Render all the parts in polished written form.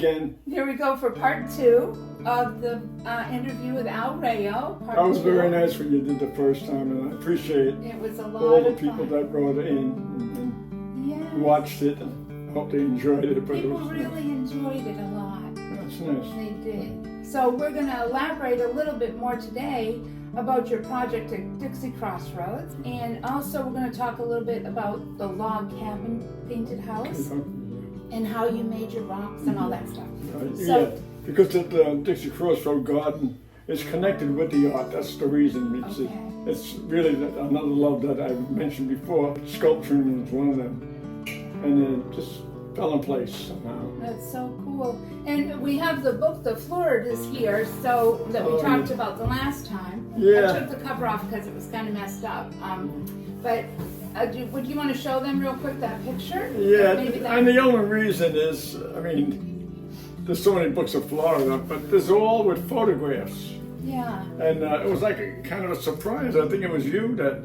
Again, Here we go for part 2 of the interview with RAO. that was very nice when you did the first time, and I appreciate It was a lot all the of people fun. that wrote it in and Yes. watched it. And hope they enjoyed it. But People it was really enjoyed it a lot. that's nice. They did. So we're going to elaborate a little bit more today about your project at Dixie Crossroads, and also we're going to talk a little bit about the log cabin painted house and how you made your rocks and all that stuff. Yeah, because the Dixie Crossroad Garden is connected with the art. That's the reason. It's really another love that I mentioned before. Sculpturing was one of them, and it just fell in place somehow. That's so cool. And we have the book, The Florid, is here, so that we talked about the last time. Yeah. I took the cover off because it was kind of messed up. But would you want to show them real quick that picture? Yeah, and the only reason is, I mean, there's so many books of Florida, but there's all with photographs. Yeah. And it was like a kind of a surprise. I think it was you that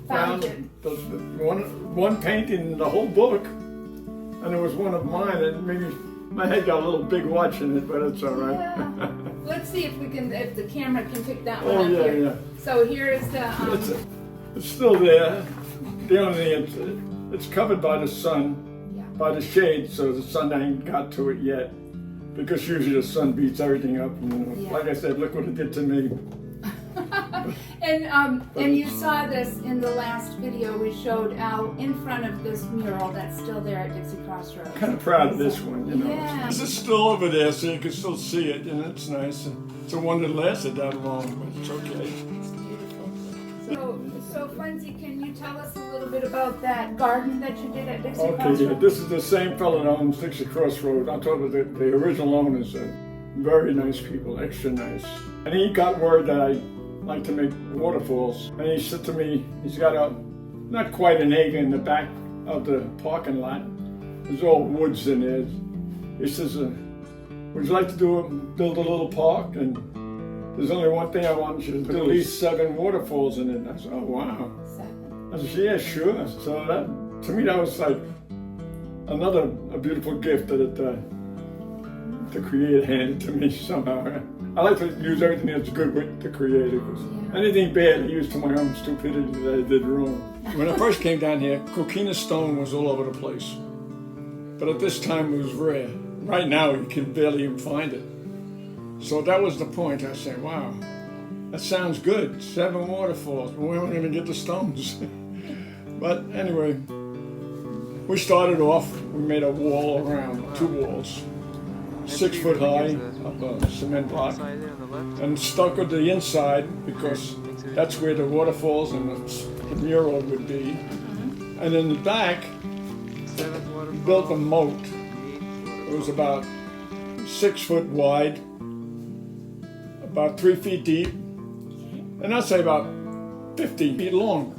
Found it. the one painting in the whole book, and it was one of mine. And maybe my head got a little big watching it, but it's all right. Yeah. Let's see if the camera can pick that one Oh up yeah, here. yeah. So here is the. It's still there. The only thing it's covered by the sun, by the shade, so the sun ain't got to it yet. Because usually the sun beats everything up. And, like I said, look what it did to me. And you saw this in the last video we showed out in front of this mural that's still there at Dixie Crossroads. Kind of proud of this one, you know. Yeah. This is still over there, so you can still see it, and it's nice. And it's a one that lasted that long, but it's okay. So Funzy, can you tell us a little bit about that garden that you did at Dixie Okay, Crossroads? yeah, this is the same fellow that owns Dixie Crossroads. I'm talking about the original owners. Very nice people, extra nice. And he got word that I like to make waterfalls. And he said to me, he's got not quite an acre in the back of the parking lot. There's all woods in there. He says, would you like to build a little park? And there's only one thing I want you to put at least 7 waterfalls in it. I said, oh wow. 7. I said, yeah, sure. So that, to me, that was like a beautiful gift that the Creator handed to me somehow. I like to use everything that's good with the Creator. Anything bad I use to my own stupidity that I did wrong. When I first came down here, coquina stone was all over the place. But at this time it was rare. Right now you can barely even find it. So that was the point. I said, wow, that sounds good. 7 waterfalls, but we weren't going to get the stones. But anyway, we started off, we made a wall around, 2 walls, 6 foot high of a cement block, and stuccoed the inside because that's where the waterfalls and the mural would be. And in the back, we built a moat. It was about 6 foot wide, about 3 feet deep, and I'd say about 50 feet long.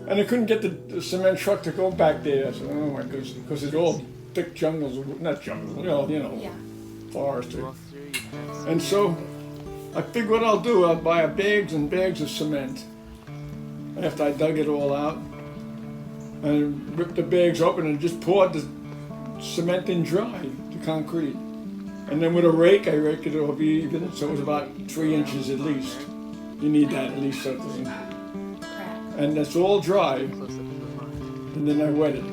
And I couldn't get the cement truck to go back there. I said, oh my goodness, because it's all thick jungles, not jungles, you know, forestry. And so I figured what I'll do, I'll buy bags and bags of cement. After I dug it all out, and ripped the bags open and just poured the cement in dry, the concrete. And then with a rake, I raked it off even, so it was about 3 inches at least. You need that at least something. And that's all dry, and then I wet it.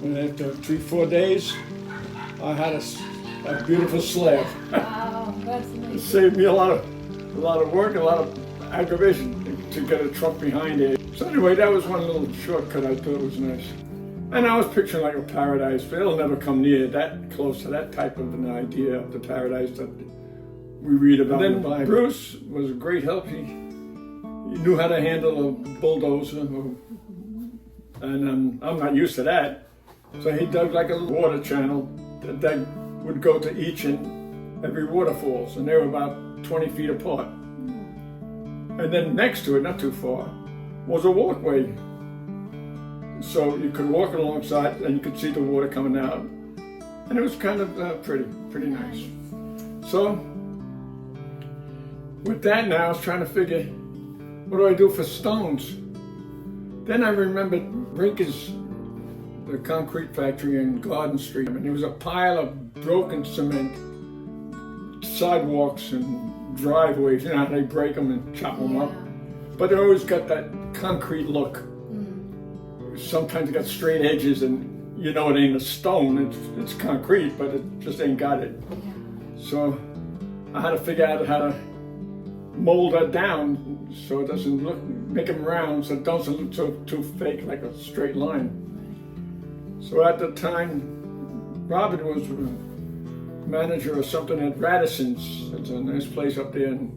And after 3-4 days, I had a beautiful slab. Wow, that's amazing. It saved me a lot of work, a lot of aggravation to get a truck behind it. So anyway, that was one little shortcut I thought was nice. And I was picturing like a paradise, but it'll never come near that close to that type of an idea of the paradise that we read about. And then Bruce was a great help. He knew how to handle a bulldozer, and I'm not used to that. So he dug like a little water channel that would go to each and every waterfalls, and they were about 20 feet apart. And then next to it, not too far, was a walkway. So you could walk alongside and you could see the water coming out. And it was kind of pretty nice. So with that now, I was trying to figure, what do I do for stones? Then I remembered Rinker's the concrete factory in Garden Street. I mean, there was a pile of broken cement, sidewalks and driveways, you know how they break them and chop them up. But they always got that concrete look. Sometimes it got straight edges and you know it ain't a stone, it's concrete, but it just ain't got it. So I had to figure out how to mold that down so it doesn't look, make them round, so it doesn't look too fake like a straight line. So at the time, Robert was manager or something at Radisson's. It's a nice place up there in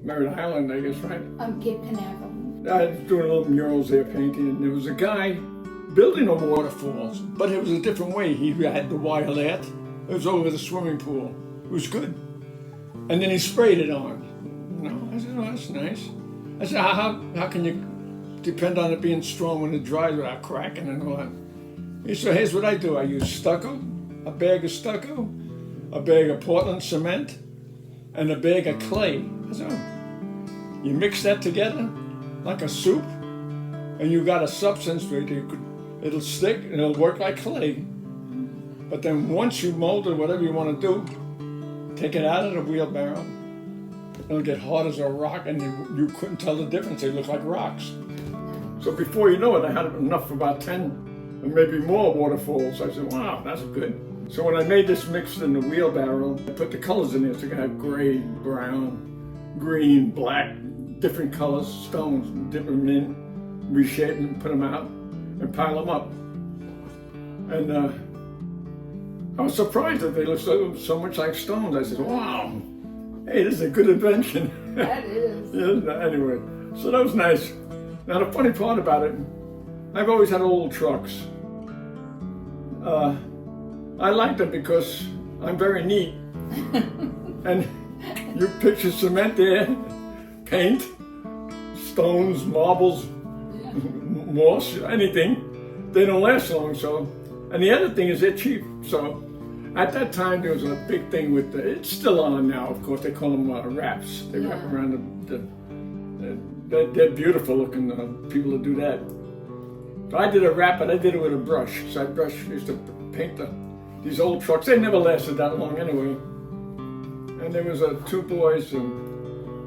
Merritt Island, I guess, right? Cape Canaveral. I was doing little murals there, painting, and there was a guy building a waterfalls, but it was a different way. He had the wire net. It was over the swimming pool. It was good. And then he sprayed it on. You know, I said, oh, that's nice. I said, how can you depend on it being strong when it dries without cracking and all that? He said, here's what I do. I use stucco, a bag of stucco, a bag of Portland cement, and a bag of clay. I said, oh, you mix that together like a soup, and you got a substance where it'll stick and it'll work like clay. But then once you mold it, whatever you want to do, take it out of the wheelbarrow, it'll get hard as a rock, and you couldn't tell the difference. They look like rocks. So before you know it, I had enough for about 10 and maybe more waterfalls. I said, wow, that's good. So when I made this mix in the wheelbarrow, I put the colors in there. So you can have gray, brown, green, black, different colors, stones, dip them in, reshape them, put them out, and pile them up. And I was surprised that they looked so much like stones. I said, wow, hey, this is a good invention. That is. Yeah, anyway, so that was nice. Now the funny part about it, I've always had old trucks. I like them because I'm very neat. And you picture cement there, paint, stones, marbles, moss, anything. They don't last long, so. And the other thing is they're cheap. So at that time there was a big thing with it's still on now, of course. They call them wraps. They wrap around they're beautiful looking people that do that. So I did a wrap, but I did it with a brush. So I used to paint these old trucks. They never lasted that long anyway. And there was two boys,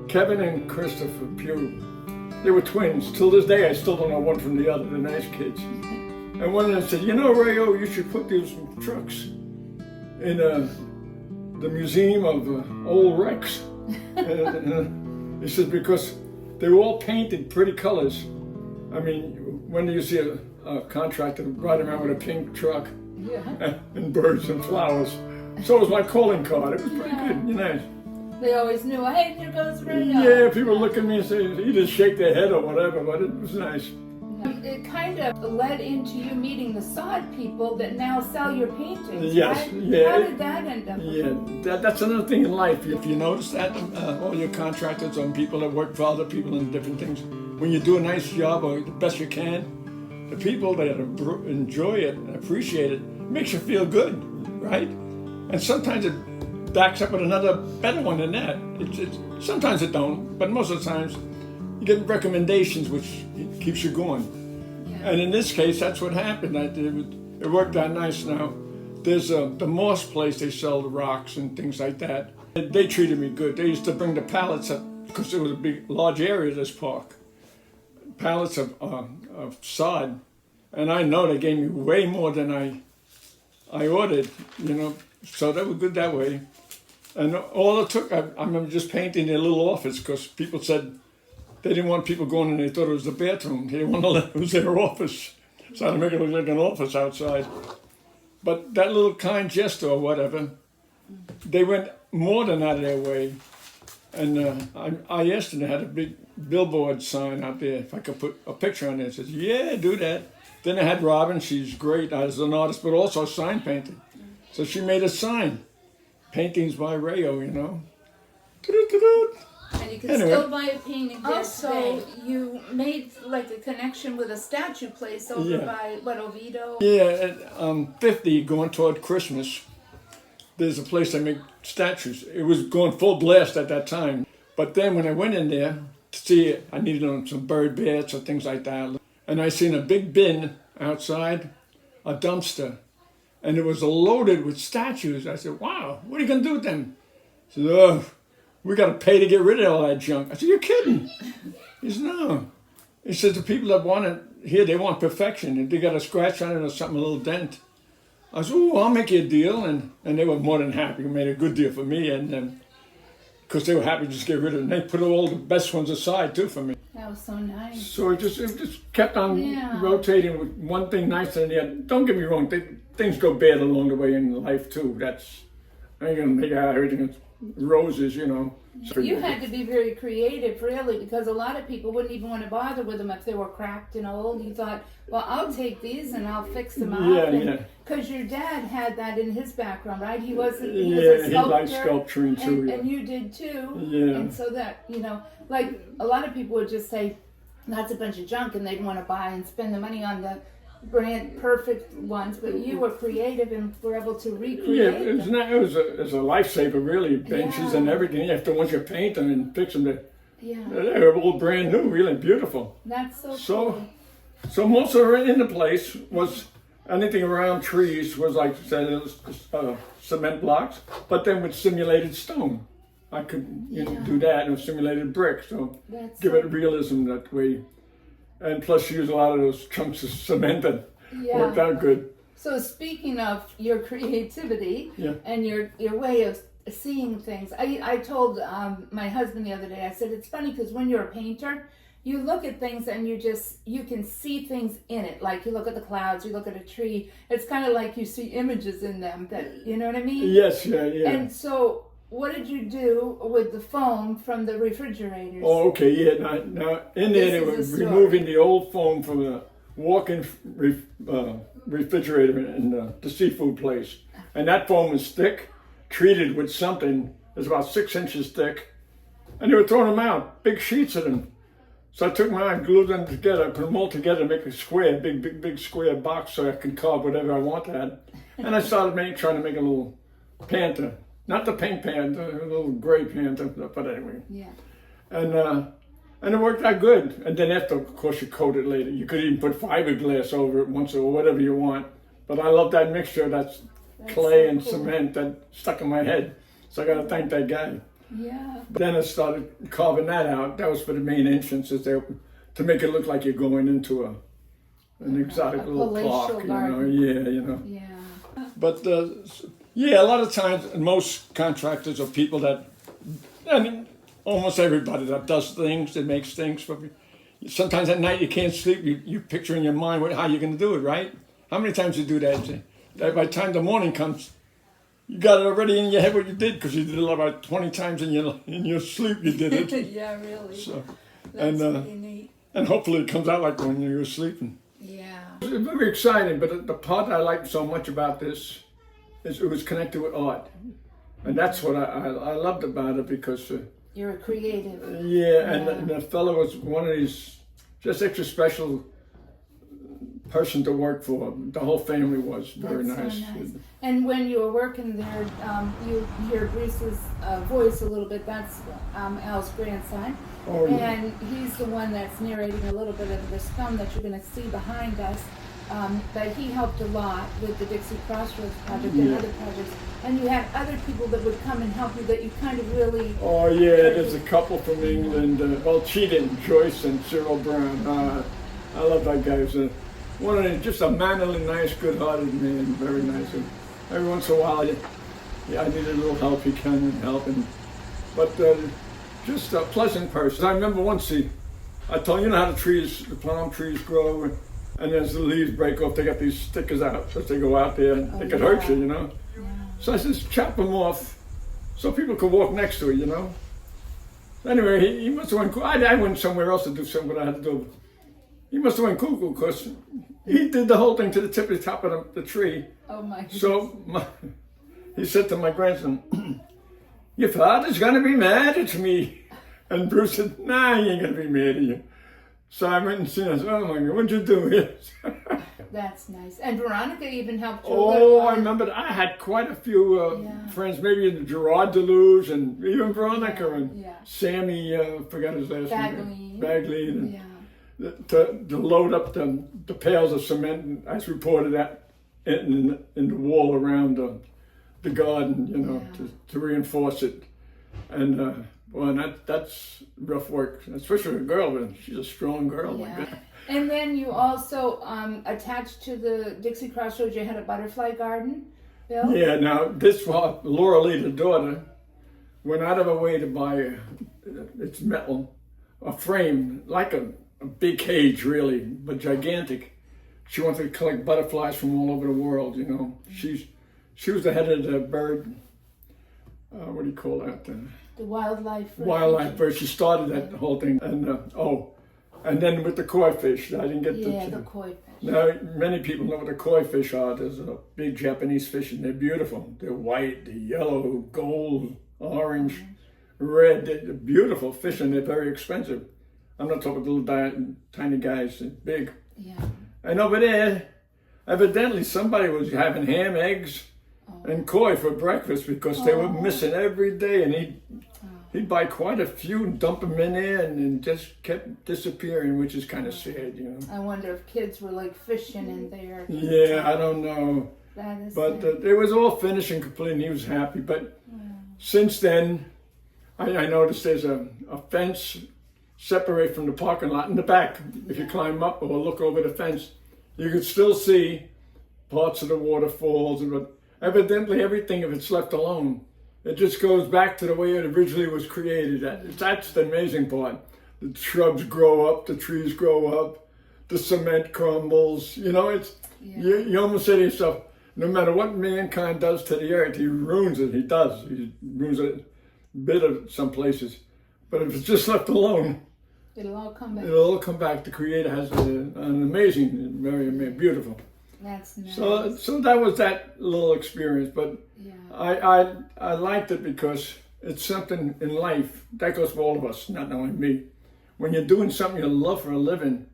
Kevin and Christopher Pugh. They were twins. Till this day, I still don't know one from the other. They're nice kids. And one of them said, you know, RAO, you should put these trucks in the Museum of Old Wrecks. He said, because they were all painted pretty colors. I mean, when do you see a contractor riding around with a pink truck and birds and flowers? So it was my calling card. It was pretty good, you know. They always knew, hey, here goes RAO. Yeah, people look at me and say, either shake their head or whatever, but it was nice. It kind of led into you meeting the sod people that now sell your paintings, yes, right? Yeah. How did that end up? Yeah, that's another thing in life. If you notice that, all your contractors and people that work for other people and different things, when you do a nice job or the best you can, the people that enjoy it and appreciate it, makes you feel good, right? And sometimes it backs up with another better one than that. Sometimes it don't, but most of the times you get recommendations, which keeps you going. Yeah. And in this case, that's what happened. It worked out nice. Now, there's the Moss place. They sell the rocks and things like that. They treated me good. They used to bring the pallets up because it was a large area, this park. Pallets of sod, and I know they gave me way more than I ordered. You know, so they were good that way. And all it took, I remember just painting their little office because people said. They didn't want people going in, they thought it was the bathroom. They didn't want to let it was their office. So I had to make it look like an office outside. But that little kind gesture or whatever, they went more than out of their way. And I asked them, they had a big billboard sign out there, if I could put a picture on there. I said, yeah, do that. Then I had Robin, she's great as an artist, but also sign painting. So she made a sign, paintings by RAO, you know. And you can still buy a painting this day. You made like a connection with a statue place over by, Oviedo? Yeah, at 50, going toward Christmas, there's a place that make statues. It was going full blast at that time. But then when I went in there to see it, I needed some bird baths or things like that. And I seen a big bin outside. a dumpster, and it was loaded with statues. I said, wow, what are you going to do with them? He said, oh, we got to pay to get rid of all that junk. I said, you're kidding. He said, no. He said, the people that want it here, they want perfection. If they got a scratch on it or something, a little dent. I said, oh, I'll make you a deal. And they were more than happy. They made a good deal for me. And because they were happy to just get rid of it. And they put all the best ones aside, too, for me. That was so nice. So it just kept on rotating with one thing nicer than the other. Don't get me wrong, things go bad along the way in life, too. I ain't going to make out everything roses, you know. So you had to be very creative, really, because a lot of people wouldn't even want to bother with them if they were cracked and old. You thought, well, I'll take these and I'll fix them up. Yeah. Because your dad had that in his background, right? He was a he liked sculpturing too. And you did too. Yeah. And so that, you know, like a lot of people would just say, that's a bunch of junk, and they'd want to buy and spend the money on the brand perfect ones, but you were creative and were able to recreate it was a lifesaver, really. Benches and everything. After once you paint them and fix them, they're all brand new, really beautiful. That's so cool. So most of it in the place was anything around trees was like I said, it was cement blocks, but then with simulated stone. I could do that, and simulated brick, so give it realism that way. And plus use a lot of those chunks of cement that worked out good. So speaking of your creativity and your way of seeing things, I told my husband the other day, I said, it's funny because when you're a painter, you look at things and you can see things in it. Like you look at the clouds, you look at a tree. It's kind of like you see images in them that, you know what I mean? Yes, yeah. And so what did you do with the foam from the refrigerators? Oh, okay, yeah. Now in there they were removing the old foam from the walk-in refrigerator in the seafood place. And that foam was thick, treated with something. It was about 6 inches thick. And they were throwing them out, big sheets of them. So I took mine, glued them together, put them all together to make a square, big square box so I could carve whatever I wanted. And I started trying to make a little panther. Not the pink panther, a little gray panther, but anyway. Yeah. And it worked out good. And then after, of course, you coat it later. You could even put fiberglass over it once or whatever you want. But I love that mixture, that's clay so and cement that stuck in my head. So I got to thank that guy. Yeah. But then I started carving that out. That was for the main entrances there, to make it look like you're going into an exotic little park, Yeah. But a lot of times, most contractors are people and almost everybody that does things, that makes things for me. Sometimes at night you can't sleep, you picture in your mind how you're going to do it, right? How many times you do that? That by the time the morning comes, you got it already in your head what you did, because you did it about 20 times in your sleep you did it. Yeah, really. So, That's really neat. And hopefully it comes out like when you were sleeping. Yeah. It was very exciting, but the part I liked so much about this is it was connected with art. And that's what I loved about it, because... you're a creative. And the fellow was one of these just extra special person to work for. The whole family was very nice. So nice. And when you were working there, you hear Bruce's voice a little bit. That's Al's grandson. Oh, yeah. And he's the one that's narrating a little bit of this film that you're going to see behind us. But he helped a lot with the Dixie Crossroads project and other projects. And you had other people that would come and help you that you kind of really... Oh, yeah, there's a couple from England. Well, she didn't, Joyce and Cyril Brown. I love that guy. He's just a mannerly, nice, good-hearted man, very nice. And every once in a while, I needed a little help, he came and helped. But just a pleasant person. I remember once I told you how the palm trees grow, and as the leaves break off, they got these stickers out as they go out there, and they could hurt you, Yeah. So I said, chop them off so people could walk next to it, Anyway, he must have went cool. I went somewhere else to do something, what I had to do. He must have went cuckoo, because he did the whole thing to the tippy top of the tree. Oh my goodness. So he said to my grandson, your father's going to be mad at me. And Bruce said, nah, he ain't going to be mad at you. So I went and seen it. I said, oh my God, what'd you do here? That's nice. And Veronica even helped you. Oh, I remember I had quite a few friends, maybe in the Gerard Deluge, and even Veronica and Sammy, forgot his last name. Bagley. To load up the pails of cement, and as reported that in the wall around the garden, you know, to reinforce it. And well, that's rough work, especially a girl. But she's a strong girl. Yeah. Like that. And then you also attached to the Dixie Crossroads, you had a butterfly garden, Bill? Yeah. Now this was Laura Lee, the daughter, went out of her way to buy it's metal, a frame like a big cage, really, but gigantic. She wanted to collect butterflies from all over the world. You know, she was the head of the bird. What do you call that? The wildlife. Wildlife bird. She started that whole thing, and and then with the koi fish, I didn't get the koi fish. Now many people know what the koi fish are. There's a big Japanese fish, and they're beautiful. They're white, they're yellow, gold, orange, red. They're beautiful fish, and they're very expensive. I'm not talking little tiny guys. They're big. Yeah. And over there, evidently somebody was having ham, eggs, and koi for breakfast because they were missing every day, and he'd buy quite a few and dump them in there, and just kept disappearing, which is kind of sad, you know. I wonder if kids were like fishing in there. Yeah, I don't know. That is but sad. it was all finished and complete, and he was happy. But since then, I noticed there's a fence separate from the parking lot in the back. If you climb up or look over the fence, you can still see parts of the waterfalls, but evidently everything, if it's left alone, it just goes back to the way it originally was created. That's the amazing part. The shrubs grow up, the trees grow up, the cement crumbles. You know, you almost say to yourself, no matter what mankind does to the earth, he ruins it. He does. He ruins it a bit of some places. But if it's just left alone, it'll all come back. It'll all come back. The Creator has an amazing, very beautiful. That's nice. So that was that little experience, but I liked it because it's something in life that goes for all of us, not only me. When you're doing something you love for a living,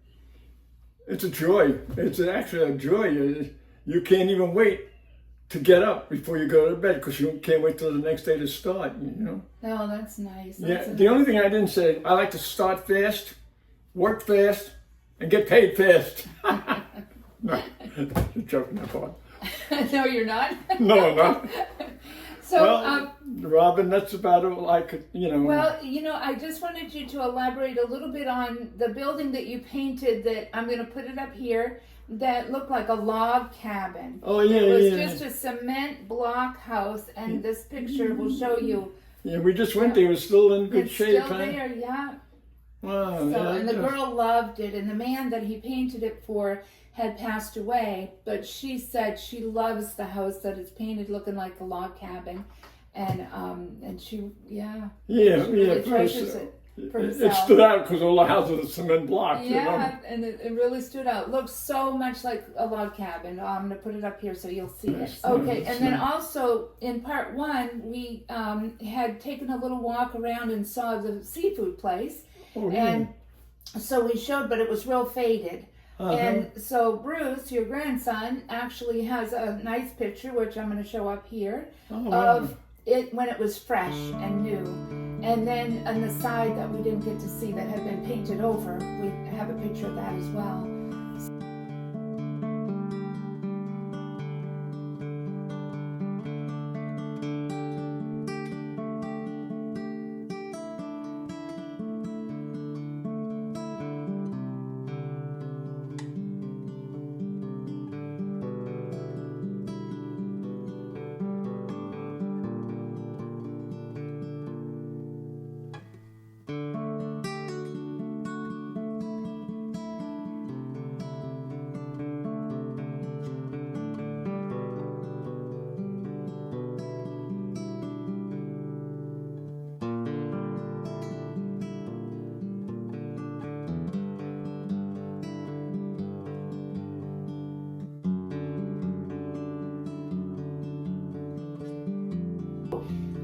it's a joy. It's actually a joy. You can't even wait to get up before you go to bed because you can't wait till the next day to start. You know. Oh, that's nice. The only thing I didn't say, I like to start fast, work fast, and get paid fast. No, you're joking that part. No, you're not. No, I'm not. So, well, Robin, that's about all I could, you know. Well, I just wanted you to elaborate a little bit on the building that you painted that I'm going to put it up here that looked like a log cabin. Oh, yeah, it was just a cement block house, and this picture will show you. Yeah, we just went there. It was still in good shape. It's still there, yeah. Wow. And the girl loved it, and the man that he painted it for had passed away, but she said she loves the house that it's painted looking like a log cabin, and she really treasures it for herself. It stood out because all the houses are cement blocks. Yeah, and it really stood out. It looks so much like a log cabin. I'm going to put it up here so you'll see it. Okay, and then also in part one, we had taken a little walk around and saw the seafood place, and so we showed, but it was real faded. And so Bruce, your grandson, actually has a nice picture, which I'm going to show up here, of it when it was fresh and new. And then on the side that we didn't get to see that had been painted over, we have a picture of that as well.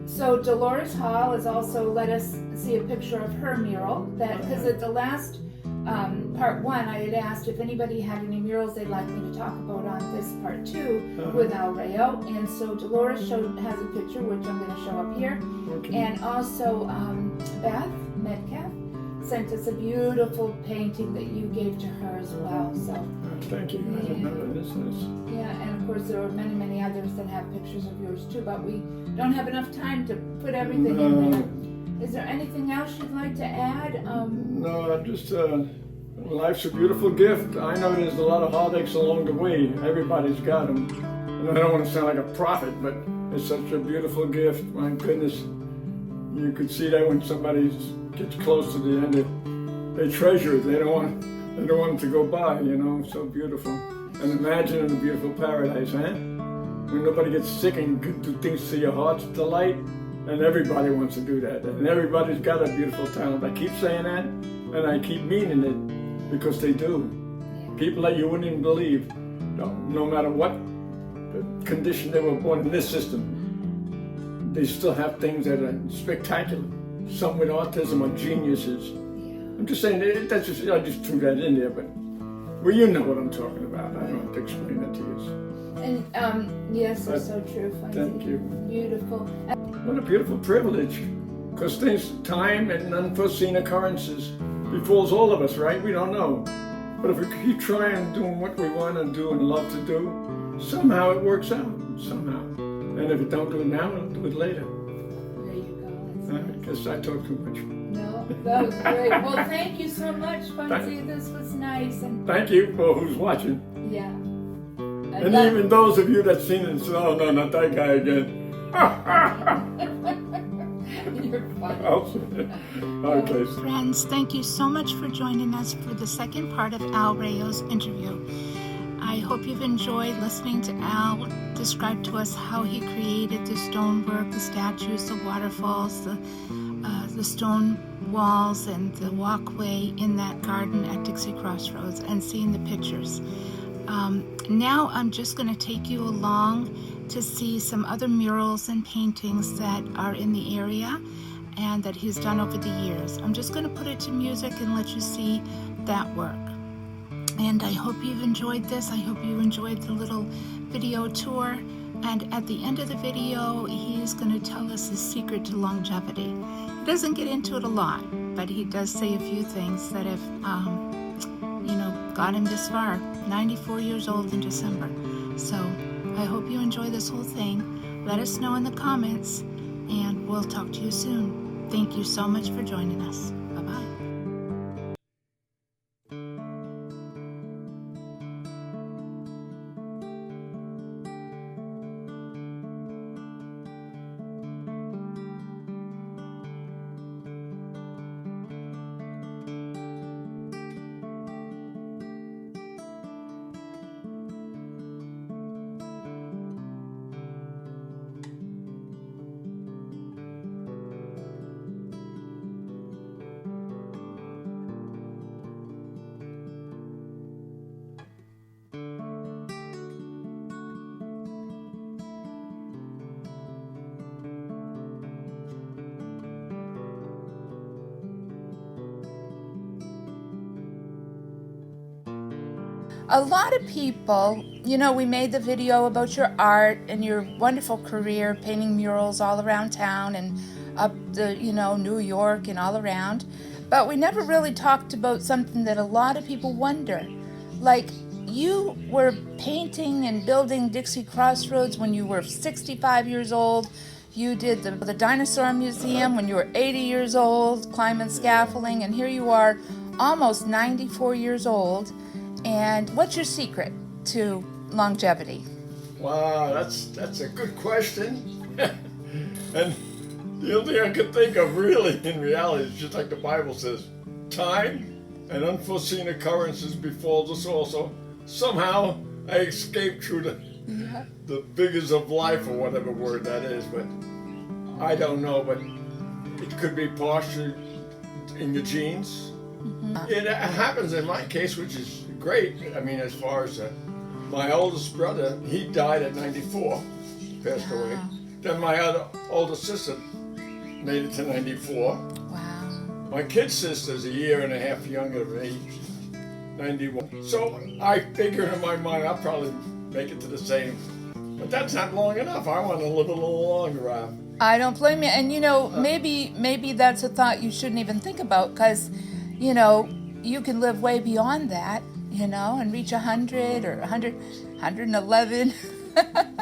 So Dolores Hall has also let us see a picture of her mural, that because at the last part one I had asked if anybody had any murals they'd like me to talk about on this part two with RAO, and so Dolores has a picture which I'm going to show up here, and also Beth Metcalf sent us a beautiful painting that you gave to her as well. So Thank you. I didn't know that. This is. yeah, and of course there are many, many others that have pictures of yours too, but we don't have enough time to put everything in there. Is there anything else you'd like to add? No, I just, life's a beautiful gift. I know there's a lot of heartaches along the way. Everybody's got them. And I don't want to sound like a prophet, but it's such a beautiful gift. My goodness, you could see that when somebody gets close to the end, they treasure it. They don't want it to go by, you know, so beautiful. And imagine in a beautiful paradise, huh? When nobody gets sick and can do things to your heart's delight. And everybody wants to do that. And everybody's got a beautiful talent. I keep saying that, and I keep meaning it, because they do. People that you wouldn't even believe, no matter what condition they were born in this system, they still have things that are spectacular. Some with autism are geniuses. I'm just saying, I just threw that in there, but well, you know what I'm talking about. I don't have to explain that to you. And yes, it's so true. Thank you. Beautiful. What a beautiful privilege, because time and unforeseen occurrences befalls all of us, right? We don't know. But if we keep trying doing what we want to do and love to do, somehow it works out, somehow. And if it don't do it now, it'll do it later. There you go. I guess I talk too much. No, that was great. Well, thank you so much, Bunty. This was nice. And thank you for who's watching. yeah. And even those of you that seen it and said, oh no, not that guy again. You're funny. Okay. Friends, thank you so much for joining us for the second part of Al Rao's interview. I hope you've enjoyed listening to Al describe to us how he created the stonework, the statues, the waterfalls, the stone walls, and the walkway in that garden at Dixie Crossroads, and seeing the pictures. Now I'm just going to take you along to see some other murals and paintings that are in the area and that he's done over the years. I'm just going to put it to music and let you see that work. And I hope you've enjoyed this. I hope you enjoyed the little video tour. And at the end of the video, he's going to tell us the secret to longevity. He doesn't get into it a lot, but he does say a few things that have, got him this far. 94 years old in December. So I hope you enjoy this whole thing. Let us know in the comments, and we'll talk to you soon. Thank you so much for joining us. Bye-bye. A lot of people, we made the video about your art and your wonderful career painting murals all around town and up the, New York and all around. But we never really talked about something that a lot of people wonder. Like, you were painting and building Dixie Crossroads when you were 65 years old. You did the Dinosaur Museum when you were 80 years old, climbing scaffolding, and here you are almost 94 years old. And what's your secret to longevity? Wow, that's a good question. And the only thing I could think of really in reality is just like the Bible says, time and unforeseen occurrences befalls us also. Somehow I escaped through the figures of life, or whatever word that is, but I don't know, but it could be partially in your genes. Mm-hmm. It happens in my case, which is great. I mean, as far as my oldest brother, he died at 94, passed away. Then my other older sister made it to 94. Wow. My kid sister's a year and a half younger than me, 91. So I figured in my mind I'll probably make it to the same. But that's not long enough. I want to live a little longer. I don't blame you. And maybe that's a thought you shouldn't even think about, because you know, you can live way beyond that, you know, and reach 100 or 111.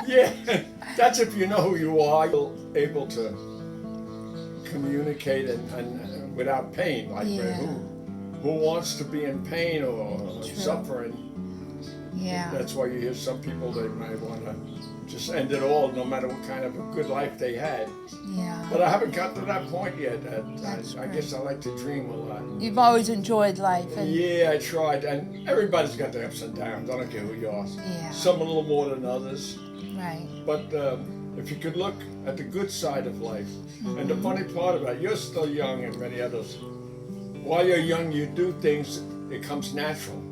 Yeah, that's if you know who you are, you're able to communicate and without pain. Like who wants to be in pain or suffering? Yeah. That's why you hear some people, they might want to just end it all, no matter what kind of a good life they had. Yeah. But I haven't got to that point yet. I guess I like to dream a lot. You've always enjoyed life. And yeah, I tried. And everybody's got their ups and downs. I don't care who you are. Yeah. Some a little more than others. Right. But if you could look at the good side of life, and the funny part about it, you're still young and many others. While you're young, you do things, it comes natural.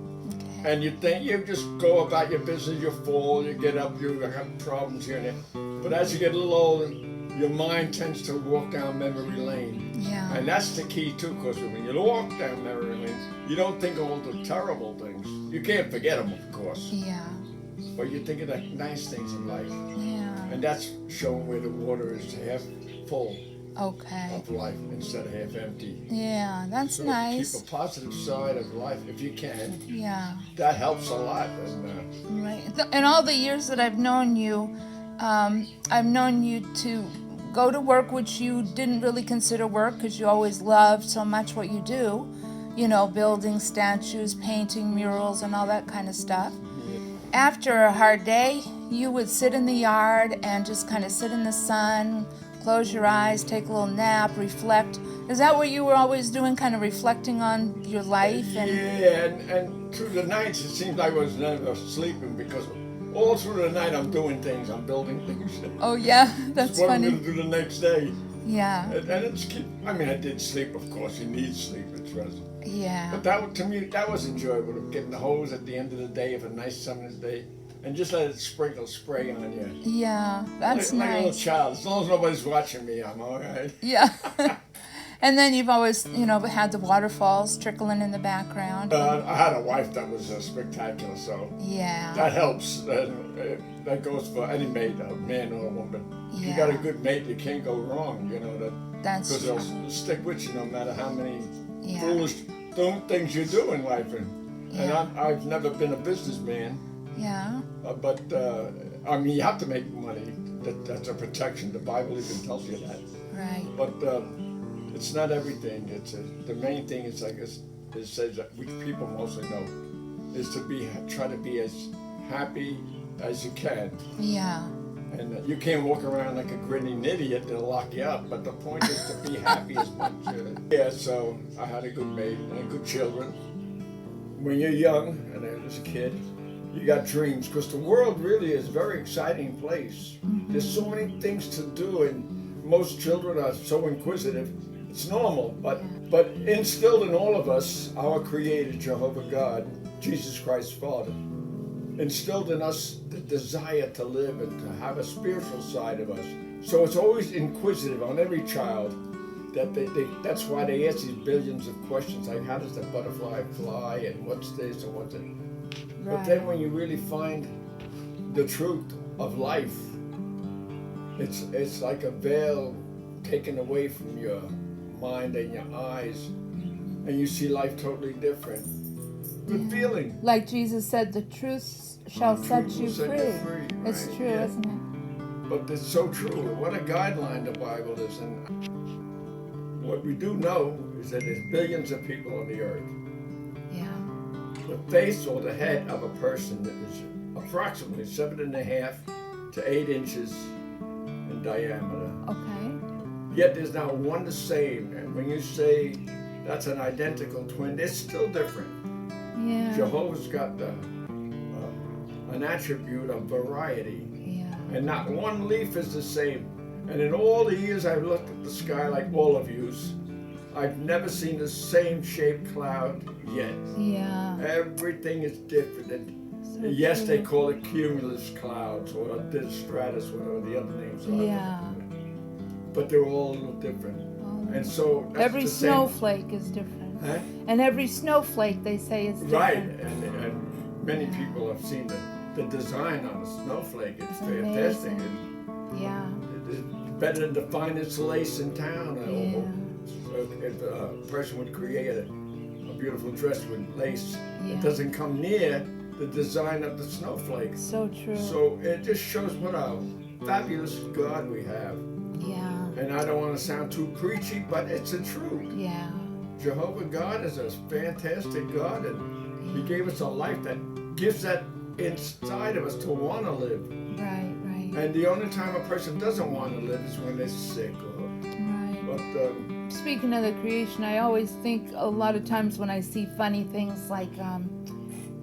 And you think you just go about your business, you fall, you get up, you have problems here and there. But as you get a little older, your mind tends to walk down memory lane. Yeah. And that's the key too, because when you walk down memory lane, you don't think of all the terrible things. You can't forget them, of course. Yeah. But you think of the nice things in life. Yeah. And that's showing where the water is half full of life instead of half empty. Yeah, that's So nice. keep a positive side of life if you can. Yeah. That helps a lot. And, Right. In all the years that I've known you to go to work, which you didn't really consider work because you always loved so much what you do, you know, building statues, painting murals, and all that kind of stuff. After a hard day, you would sit in the yard and just kind of sit in the sun, close your eyes, take a little nap, reflect. Is that what you were always doing, kind of reflecting on your life? yeah, and through the nights it seems like I was never sleeping because all through the night I'm doing things, I'm building things. Oh yeah, that's what funny. I'm going to do the next day. Yeah. And it's I mean, I did sleep, of course. You need sleep, it's rest. Yeah. But to me, that was enjoyable. Getting the hose at the end of the day of a nice summer's day, and just let it spray on you. Yeah, that's like nice. a little child. As long as nobody's watching me, I'm all right. Yeah. And then you've always, you know, had the waterfalls trickling in the background. I had a wife that was spectacular, so Yeah. that helps. That goes for any mate, a man or a woman. If you Yeah. got a good mate, you can't go wrong, you know. That's Because true. they'll stick with you no matter how many Yeah. foolish things you do in life. And I've never been a businessman. Yeah. But I mean, you have to make money. That's a protection. The Bible even tells you that. Right. But it's not everything. The main thing is, I guess, it says that people mostly know is to try to be as happy as you can. Yeah. And you can't walk around like a grinning idiot. They'll lock you up. But the point is to be happy as much. Yeah. So I had a good mate and good children. When you're young and as a kid, you got dreams, because the world really is a very exciting place. There's so many things to do, and most children are so inquisitive. It's normal, but instilled in all of us, our Creator, Jehovah God, Jesus Christ Father, instilled in us the desire to live and to have a spiritual side of us. So it's always inquisitive on every child. That's why they ask these billions of questions, like how does the butterfly fly, and what's this and what's that. But then when you really find the truth of life, it's like a veil taken away from your mind and your eyes, and you see life totally different. Good feeling. Like Jesus said, the truth shall set you free. It's right, true, yeah. isn't it? But it's so true. What a guideline the Bible is. And what we do know is that there's billions of people on the earth. Yeah. The face or the head of a person is approximately 7.5 to 8 inches in diameter. Okay. Yet there's not one the same. And when you say that's an identical twin, they're still different. Yeah. Jehovah's got an attribute of variety. Yeah. And not one leaf is the same. And in all the years I've looked at the sky, like all of yous, I've never seen the same shaped cloud yet. Yeah. Everything is different. And yes, they call it cumulus clouds or stratus, whatever the other names are. Yeah. But they're all a little different. And so that's every the same. Snowflake is different. Huh? And every snowflake, they say, is different. Right. And many people have seen the design on a snowflake. It's fantastic. Yeah. It's better than the finest lace in town. Yeah. If a person would create it. a beautiful dress with lace. Yeah. It doesn't come near the design of the snowflakes. So true. So it just shows what a fabulous God we have. Yeah. And I don't want to sound too preachy, but it's the truth. Yeah. Jehovah God is a fantastic God, and He gave us a life that gives that inside of us to want to live. Right. And the only time a person doesn't want to live is when they're sick. Right. But Speaking of the creation, I always think a lot of times when I see funny things like,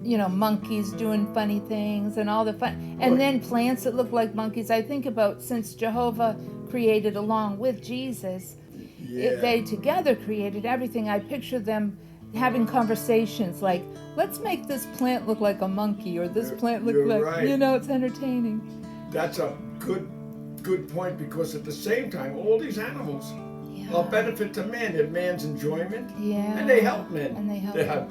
monkeys doing funny things and all the fun, and then plants that look like monkeys, I think about since Jehovah created along with Jesus, they together created everything. I picture them having conversations like, let's make this plant look like a monkey, or this plant look like, right. It's entertaining. That's a good point, because at the same time, all these animals are benefit to man and man's enjoyment. Yeah. And they help men. And they help. They have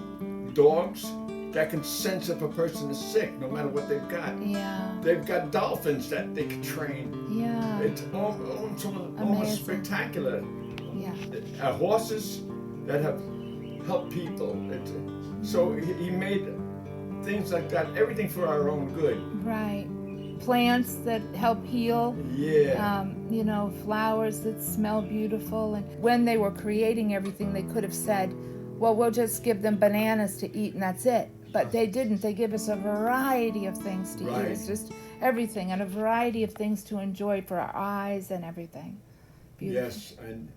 dogs that can sense if a person is sick, no matter what they've got. Yeah. They've got dolphins that they can train. Yeah. It's almost spectacular. Yeah. Horses that have helped people. So he made things like that, everything for our own good. Right. Plants that help heal. Yeah. Flowers that smell beautiful. And when they were creating everything, they could have said, well, we'll just give them bananas to eat and that's it. But they didn't. They give us a variety of things to eat. It's just everything, and a variety of things to enjoy for our eyes and everything. Beautiful. Yes, and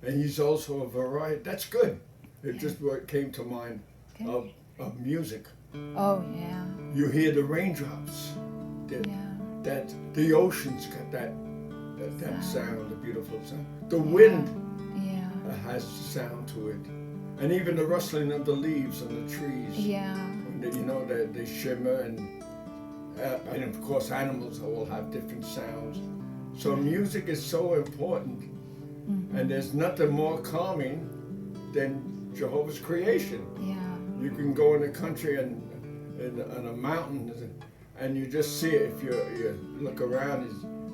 he's also a variety. That's good. It just came to mind of music. Oh, yeah. You hear the raindrops. That the ocean's got that sound, the beautiful sound. The wind has sound to it, and even the rustling of the leaves on the trees. Yeah. They shimmer, and of course animals all have different sounds. So music is so important, and there's nothing more calming than Jehovah's creation. Yeah. You can go in the country and on a mountain, and you just see it. If you look around,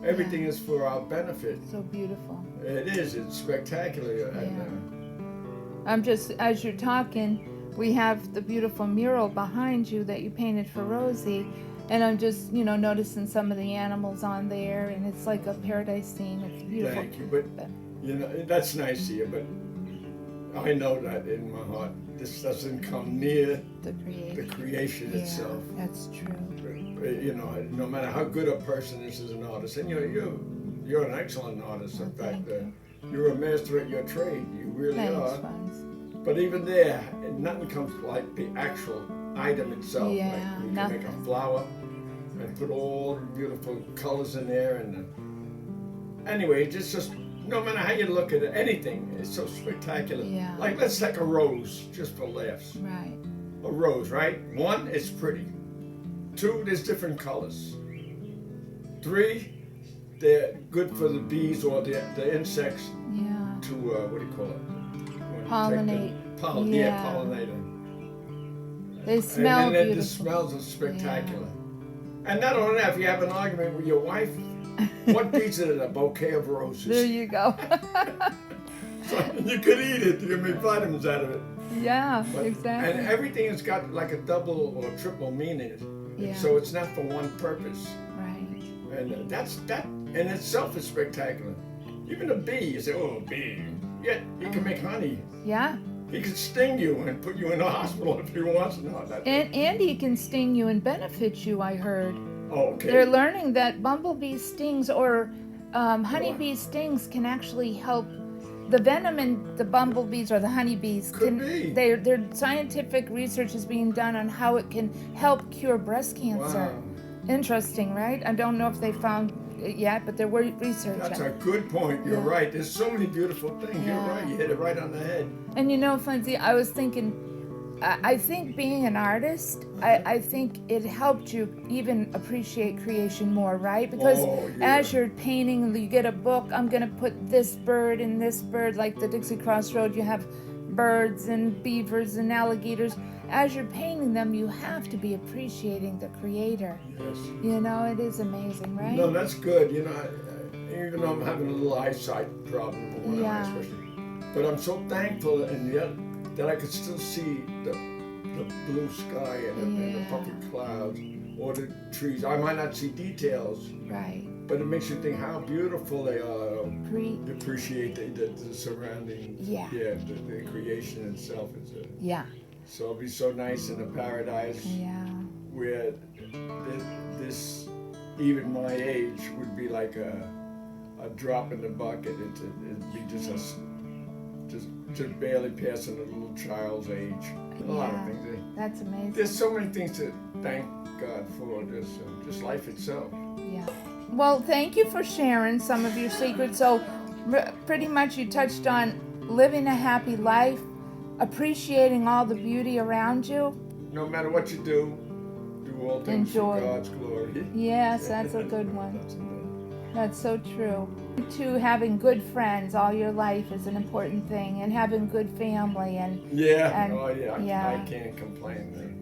everything is for our benefit. So beautiful. It is. It's spectacular. Yeah. And, I'm just, as you're talking, we have the beautiful mural behind you that you painted for Rosie, and I'm just, noticing some of the animals on there, and it's like a paradise scene. It's beautiful. Thank you. But that's nice of you, but I know that in my heart, this doesn't come near the creation itself. That's true. No matter how good a person is as an artist, and you're an excellent artist. In fact, you're a master at your trade. You really are. Thanks. But even there, nothing comes like the actual item itself. Yeah, like you nothing. can make a flower and put all the beautiful colors in there, and anyway, just no matter how you look at it, anything is so spectacular. Yeah. Like, let's take a rose, just for laughs. Right. A rose, right? 1, it's pretty. 2, there's different colors. 3, they're good for the bees or the insects to, what do you call it? Pollinate. Pollinate. They smell and then beautiful. The smells are spectacular. Yeah. And not only that, if you have an argument with your wife, what beats it? A bouquet of roses. There you go. So you could eat it. You can make vitamins out of it. Yeah, exactly. And everything has got like a double or triple meaning. Yeah. So it's not for one purpose. Right. And that in itself is spectacular. Even a bee, you say, oh, a bee. Yet he can make honey. Yeah. He can sting you and put you in the hospital if he wants to know that. And he can sting you and benefit you, I heard. Oh, okay. They're learning that bumblebee stings or honeybee stings can actually help. The venom in the bumblebees or the honeybees Could be. Their scientific research is being done on how it can help cure breast cancer. Wow. Interesting, right? I don't know if they found it yet, but they're researching. That's a good point. You're right. There's so many beautiful things. Yeah. You're right. You hit it right on the head. And Funzy, I was thinking, I think being an artist, I think it helped you even appreciate creation more, right? Because as you're painting, you get a book, I'm going to put this bird and this bird, like the Dixie Crossroad, you have birds and beavers and alligators. As you're painting them, you have to be appreciating the creator. Yes. It is amazing, right? No, that's good. Even though I'm having a little eyesight problem, one eye especially. But I'm so thankful, and the that I could still see the blue sky and the puffy clouds or the trees. I might not see details, Right. but it makes you think how beautiful they are. Appreciate the surrounding. Yeah. Yeah, the creation itself is. Yeah. So it'd be so nice in a paradise where this, even my age, would be like a drop in the bucket. It'd be just barely passing a little child's age. A lot of things. That's amazing. There's so many things to thank God for. Just life itself. Yeah. Well, thank you for sharing some of your secrets. So, pretty much you touched on living a happy life, appreciating all the beauty around you. No matter what you do all things Enjoy. for God's glory. Yes, that's a good one. That's so true. To having good friends all your life is an important thing, and having good family and I can't complain then.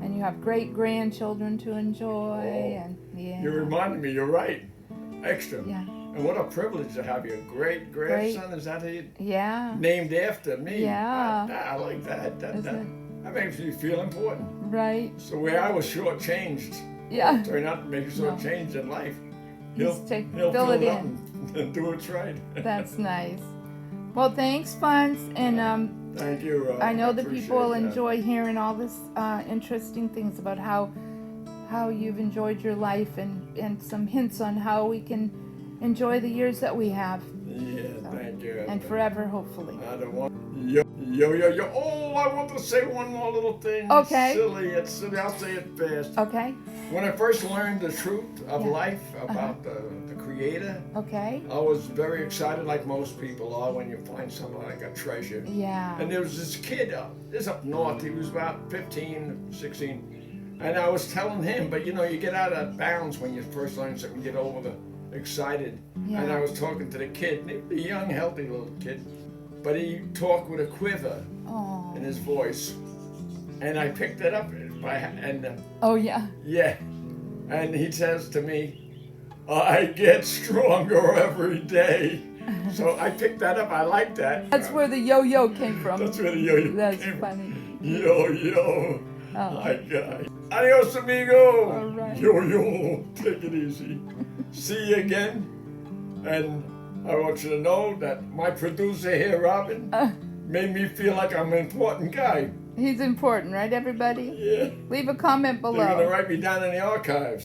And you have great grandchildren to enjoy, and You reminded me, you're right. Extra. Yeah. And what a privilege to have your great grandson. Is that he? Yeah. Named after me. Yeah. I like that. That makes me feel important. Right. So where I was shortchanged, turned out to make a shortchanged in life. He'll fill it in and do what's right. That's nice. Well, thanks, Fonz, and thank you. I know that people will enjoy hearing all this interesting things about how you've enjoyed your life and some hints on how we can enjoy the years that we have. Yeah, thank you. And forever, hopefully. I don't want yo. Oh, I want to say one more little thing. Okay. It's silly. I'll say it fast. Okay. When I first learned the truth of life about the Creator, okay, I was very excited, like most people are when you find something like a treasure. Yeah. And there was this kid up north. He was about 15, 16, and I was telling him, but you get out of bounds when you first learn something. You get over the excited. Yeah. And I was talking to the kid, a young, healthy little kid, but he talked with a quiver in his voice, and I picked it up. Oh yeah. Yeah, and he says to me, "I get stronger every day." So I picked that up. I like that. That's where the yo-yo came from. That's where the yo-yo That's came funny. from. Yo-yo. Oh. My guy. Adios, amigo. All right. Yo-yo. Take it easy. See you again. And I want you to know that my producer here, Robin, made me feel like I'm an important guy. He's important, right, everybody? Yeah. Leave a comment below. They're going to write me down in the archives.